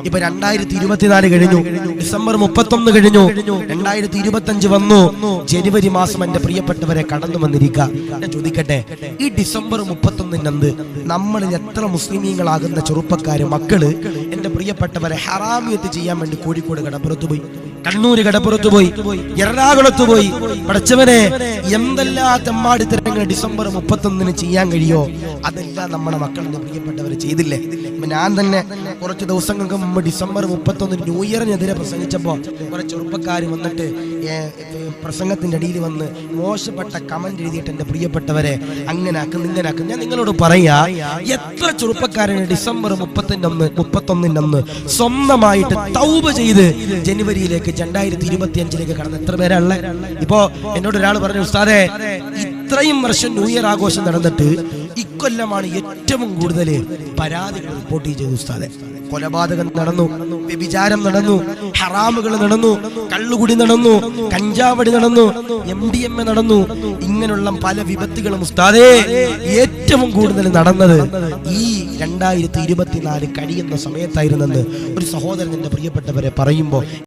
ഇപ്പൊ 2024 കഴിഞ്ഞു, ഡിസംബർ 31 കഴിഞ്ഞു, 2025 വന്നു, ജനുവരി മാസം എന്റെ പ്രിയപ്പെട്ടവരെ കടന്നു വന്നിരിക്കുക. ഞാൻ ചോദിക്കട്ടെ, ഈ ഡിസംബർ 31 നമ്മളിൽ എത്ര മുസ്ലിമീങ്ങളാകുന്ന ചെറുപ്പക്കാര് മക്കള് എന്റെ പ്രിയപ്പെട്ടവരെ ഹറാമിയത്ത് ചെയ്യാൻ വേണ്ടി കോഴിക്കോട് കടപ്പുറത്ത് പോയി, കണ്ണൂര് കടപ്പുറത്ത് പോയി, എറണാകുളത്ത് പോയി? പഠിച്ചവനെ, എന്തെല്ലാം തെമ്മാടിത്തരങ്ങൾ ഡിസംബർ 31 ചെയ്യാൻ കഴിയോ അതെല്ലാം നമ്മുടെ മക്കൾ എന്റെ പ്രിയപ്പെട്ടവരെ ചെയ്തില്ലേ? ഞാൻ തന്നെ കുറച്ച് ദിവസങ്ങൾക്ക് മുമ്പ് ഡിസംബർ 31 ന്യൂ ഇയറിനെതിരെ പ്രസംഗിച്ചപ്പോ കുറെ ചെറുപ്പക്കാർ വന്നിട്ട് പ്രസംഗത്തിന്റെ അടിയിൽ വന്ന് മോശപ്പെട്ട കമന്റ് എഴുതിയിട്ട് എന്റെ പ്രിയപ്പെട്ടവരെ അങ്ങനാക്കും ഇങ്ങനാക്കും. ഞാൻ നിങ്ങളോട് പറയാ, എത്ര ചെറുപ്പക്കാരാണ് ഡിസംബർ 31 സ്വന്തമായിട്ട് തൗബ ചെയ്ത് ജനുവരിയിലേക്ക് 2025 കടന്ന് എത്ര പേരാണുള്ള? ഇപ്പോ എന്നോട് ഒരാൾ പറഞ്ഞു, ഉസ്താദേ, ഇത്രയും വർഷം ന്യൂ ഇയർ ആഘോഷം നടന്നിട്ട് ഇക്കൊല്ലമാണ് ഏറ്റവും കൂടുതൽ പരാതികൾ റിപ്പോർട്ട് ചെയ്തത് ഉസ്താദെ. കൊലപാതകം നടന്നു, വ്യഭിചാരം നടന്നു, ഹറാമുകൾ നടന്നു, കള്ളുകുടി നടന്നു, കഞ്ചാവടി നടന്നു, MDMA നടന്നു, ഇങ്ങനെയുള്ള പല വിപത്തുകളും ഉസ്താദേ ഏറ്റവും കൂടുതൽ നടന്നത് ഈ 2024 കഴിയുന്ന സമയത്തായിരുന്നെന്ന് ഒരു സഹോദരൻ എന്റെ പ്രിയപ്പെട്ടവരെ പറയുമ്പോൾ